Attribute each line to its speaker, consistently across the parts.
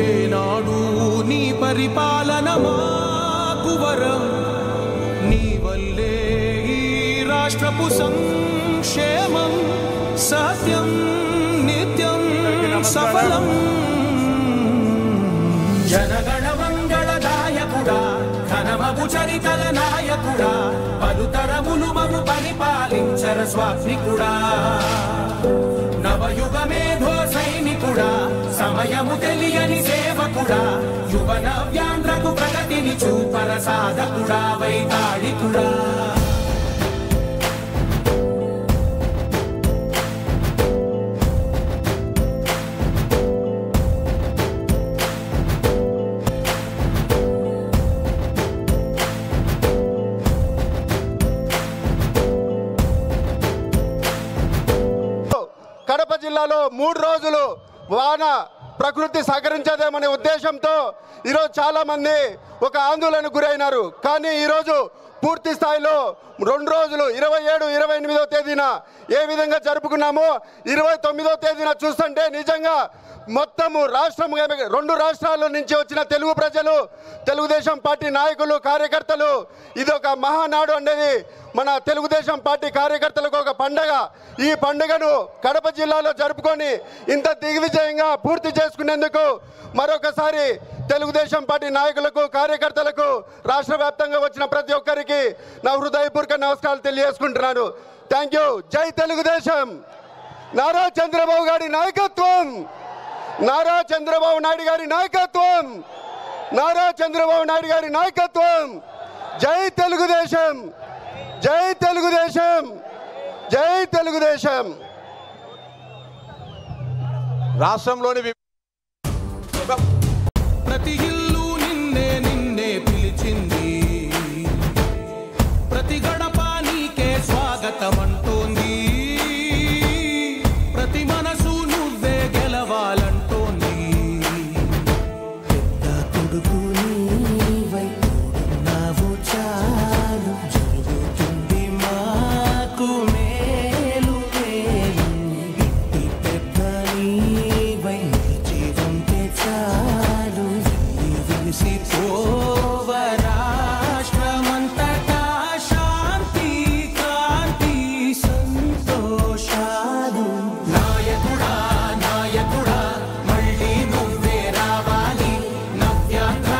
Speaker 1: ఏనాడు నీ పరిపాలన మాకు వరం, నీ వల్లే ఈ రాష్ట్రపు సంక్షేమం సత్యం నిత్యం సఫలం. జనగణ మంగళదాయకుడా, ఘనమగు చరితల నాయకుడా, పలుతరములు మము పరిపాలించర స్వామికుడా. నవయుగ మేధో సైనికుడా, సమయము తెలియని సేవకుడా, యువ నవ్యాంధ్రకు ప్రగతిని చూపర సాధకుడా, వైతాళికుడా.
Speaker 2: కడప జిల్లాలో 3 రోజులు వాన ప్రకృతి సహకరించదేమనే ఉద్దేశంతో ఈరోజు చాలామంది ఒక ఆందోళనకు గురైనారు. కానీ ఈరోజు పూర్తి స్థాయిలో 2 రోజులు 27, 28వ తేదీన ఏ విధంగా జరుపుకున్నామో 29వ తేదీన చూస్తుంటే నిజంగా మొత్తము రాష్ట్రం 2 రాష్ట్రాల నుంచి వచ్చిన తెలుగు ప్రజలు, తెలుగుదేశం పార్టీ నాయకులు, కార్యకర్తలు, ఇది ఒక మహానాడు అనేది మన తెలుగుదేశం పార్టీ కార్యకర్తలకు ఒక పండగ. ఈ పండుగను కడప జిల్లాలో జరుపుకొని ఇంత దిగ్విజయంగా పూర్తి చేసుకునేందుకు మరొకసారి తెలుగుదేశం పార్టీ నాయకులకు, కార్యకర్తలకు, రాష్ట్ర వ్యాప్తంగా వచ్చిన ప్రతి ఒక్కరికి నా హృదయపూర్వక నమస్కారాలు తెలియజేసుకుంటున్నాను. Thank you. జై తెలుగుదేశం. నారా చంద్రబాబు గారి నాయకత్వం, నారా చంద్రబాబు నాయుడు గారి నాయకత్వం, నారా చంద్రబాబు నాయుడు గారి నాయకత్వం. జై తెలుగుదేశం, జై తెలుగుదేశం, జై తెలుగుదేశం.
Speaker 3: రాష్ట్రంలోని
Speaker 1: ప్రతి ఇల్లు నిన్నే నిన్నే పిలిచింది, ప్రతి గడప నీకే స్వాగతం అంటోంది, ప్రతి మనసు నువ్వే గెలవాలంటోంది. పెద్ద కొడుకు నీవై తోడున్నావు చాలు, జరుగుతుంది మాకు మేలు మేలు. ఇంటి పెద్ద నీవై జీవంతే చాలు, విలిసిపోవ రాష్ట్రమంతటా శాంతి క్రాంతి సంతోషాలు. నాయకుడా నాయకుడా మళ్ళీ నువ్వే రావాలి, నవ్యాంధ్ర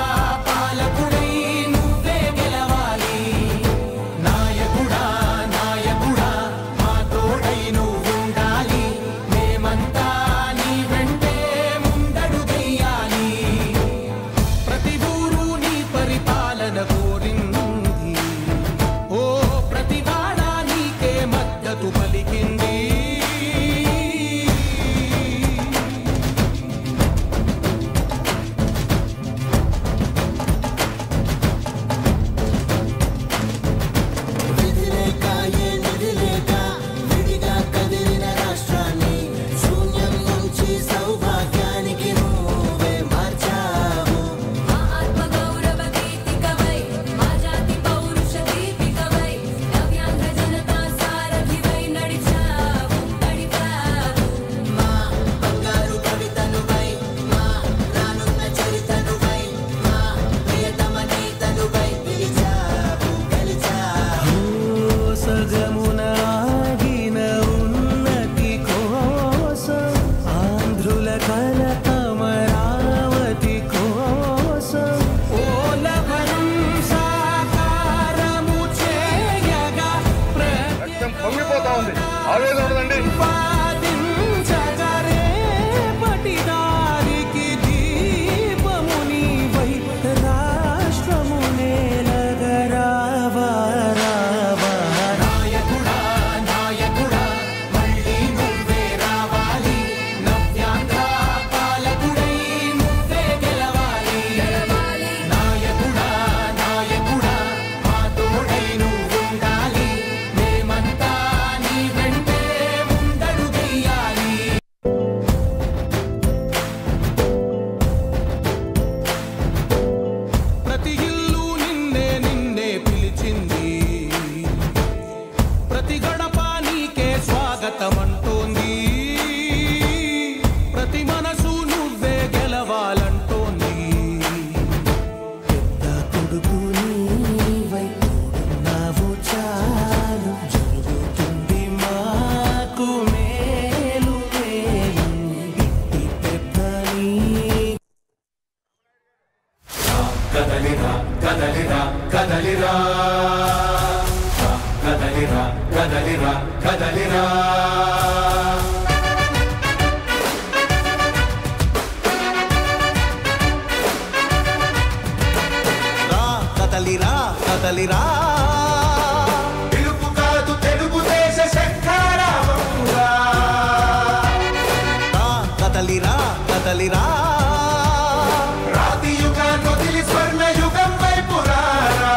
Speaker 1: పాలకుడై నువ్వే గెలవాలి. నాయకుడా నాయకుడా మా తోడై నువ్వుండాలి, మేమంతా నీ వెంటే ముందడుగెయ్యాలి. ప్రతి ఊరు నీ పరిపాలన కోరింది, ఓ ప్రతి వాడ నీకే మద్దతు పలికింది.
Speaker 4: విధిలేక ఏ నిధిలేక విడిగా కదిలిన రాష్ట్రాన్ని శూన్యం నుంచి సౌభాగ్యానికి నువ్వే మార్చావు.
Speaker 5: మా ఆత్మగౌరవ గీతికవై, మా జాతి పౌరుష దీపికవై, నవ్యాంధ్ర జనతా సారథివై నడిచావు నడిపావు.
Speaker 4: మా బంగారు కవితనువై, మా రానున్న చరితనువై, మా ప్రియతమ నేతనువై పిలిచావు, గెలిచావు.
Speaker 1: సగమున ఆగిన ఉన్నతి కోసం, ఆంధ్రుల కల అమరావతి కోసం, ఓలవరం సాకారము చేయగా
Speaker 3: పొంగిపోతా ఉంది. ఆవేదన ఉండదండి.
Speaker 1: పాదించగా రేపటి దారికి దీపము నీవై, రాష్ట్రము నేలగా రావా రావా. నాయకుడా నాయకుడా మళ్ళీ నువ్వే రావాలి, నవ్యాంధ్ర పాలకుడై కదలిరా
Speaker 6: పిలుపు కాదు తెలుగుదేశ శంఖారావంగా
Speaker 1: రా కదలిరా కదలిరా
Speaker 6: రాతి యుగాన్ని వదిలి స్వర్ణ యుగం వైపు రారా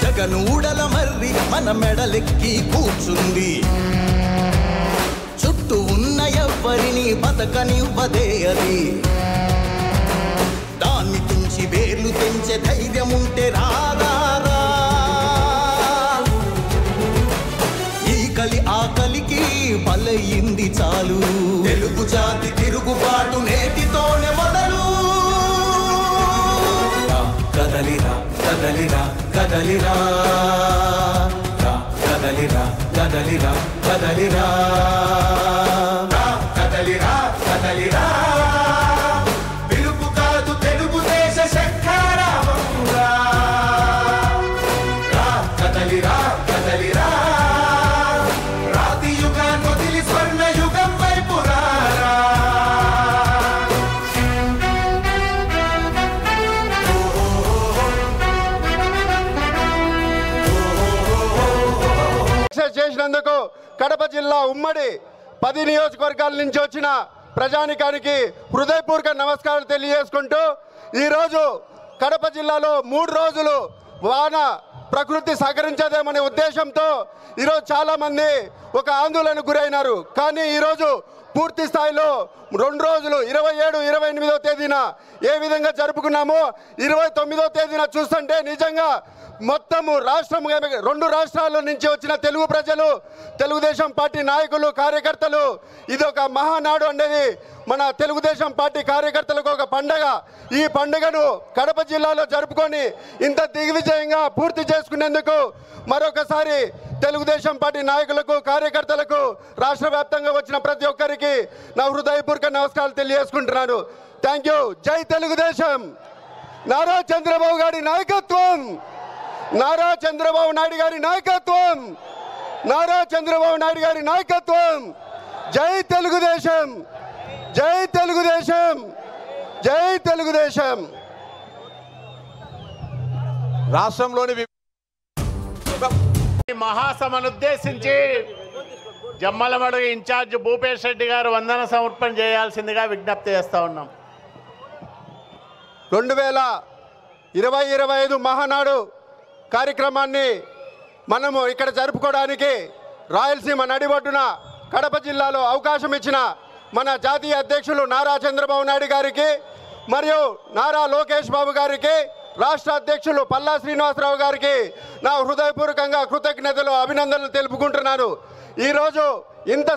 Speaker 1: జగనూడల మర్రి మన మెడలెక్కి కూర్చుంది చుట్టూ ఉన్న ఎవ్వరిని బతకనివ్వదే అది దాన్ని తుంచి వేర్లు తెంచే ధైర్యం ఉంటే రారా ఈ కలి ఆకలికి బలయింది చాలు
Speaker 6: తెలుగు జాతి తిరుగుబాటు నేటితోనే మొదలు
Speaker 1: కదలిరా కదలిరా కదలిరా రా కదలిరా కదలిరా కదలిరా
Speaker 6: కదలిరా కదలిరా పిలుపు కాదు తెలుగుదేశ శంఖారావంగా కదలిరా కదలిరా రాతి యుగాన్ని వదిలి స్వర్ణ యుగం వైపు రారా
Speaker 2: చేసినందుకు కడప జిల్లా ఉమ్మడి 10 నియోజకవర్గాల నుంచి వచ్చిన ప్రజానికానికి హృదయపూర్వక నమస్కారాలు తెలియజేసుకుంటూ ఈరోజు కడప జిల్లాలో 3 రోజులు వాన ప్రకృతి సహకరించదేమనే ఉద్దేశంతో ఈరోజు చాలామంది ఒక ఆందోళనకు గురైనారు. కానీ ఈరోజు పూర్తి స్థాయిలో 2 రోజులు 27, 28వ తేదీన ఏ విధంగా జరుపుకున్నామో 29వ తేదీన చూస్తుంటే నిజంగా మొత్తము రాష్ట్రం 2 రాష్ట్రాల నుంచి వచ్చిన తెలుగు ప్రజలు, తెలుగుదేశం పార్టీ నాయకులు, కార్యకర్తలు ఇది ఒక మహానాడు అనేది మన తెలుగుదేశం పార్టీ కార్యకర్తలకు ఒక పండగ. ఈ పండుగను కడప జిల్లాలో జరుపుకొని ఇంత దిగ్విజయంగా పూర్తి చేసుకునేందుకు మరొకసారి తెలుగుదేశం పార్టీ నాయకులకు, కార్యకర్తలకు, రాష్ట్ర వ్యాప్తంగా వచ్చిన ప్రతి ఒక్కరికి నా హృదయపూర్వక నమస్కారాలు తెలియజేసుకుంటున్నాను. Thank you. జై తెలుగుదేశం. నారా చంద్రబాబు గారి నాయకత్వం, నారా చంద్రబాబు నాయుడు గారి నాయకత్వం, నారా చంద్రబాబు నాయుడు గారి నాయకత్వం. జై తెలుగుదేశం, జై తెలుగుదేశం, జై తెలుగుదేశం.
Speaker 3: రాష్ట్రంలోని
Speaker 7: మహాసభను ఉద్దేశించి జమ్మలమడుగు ఇన్ఛార్జ్ భూపేష్ రెడ్డి గారు వందన సమర్పణ చేయాల్సిందిగా విజ్ఞప్తి చేస్తూ ఉన్నాం.
Speaker 2: 2025 మహానాడు కార్యక్రమాన్ని మనము ఇక్కడ జరుపుకోవడానికి రాయలసీమ నడిబొడ్డున కడప జిల్లాలో అవకాశం ఇచ్చిన మన జాతీయ అధ్యక్షులు నారా చంద్రబాబు నాయుడు గారికి మరియు నారా లోకేష్ బాబు గారికి, రాష్ట్ర అధ్యక్షులు పల్లా శ్రీనివాసరావు గారికి నా హృదయపూర్వకంగా కృతజ్ఞతలు, అభినందనలు తెలుపుకుంటున్నాను. ఈరోజు ఇంత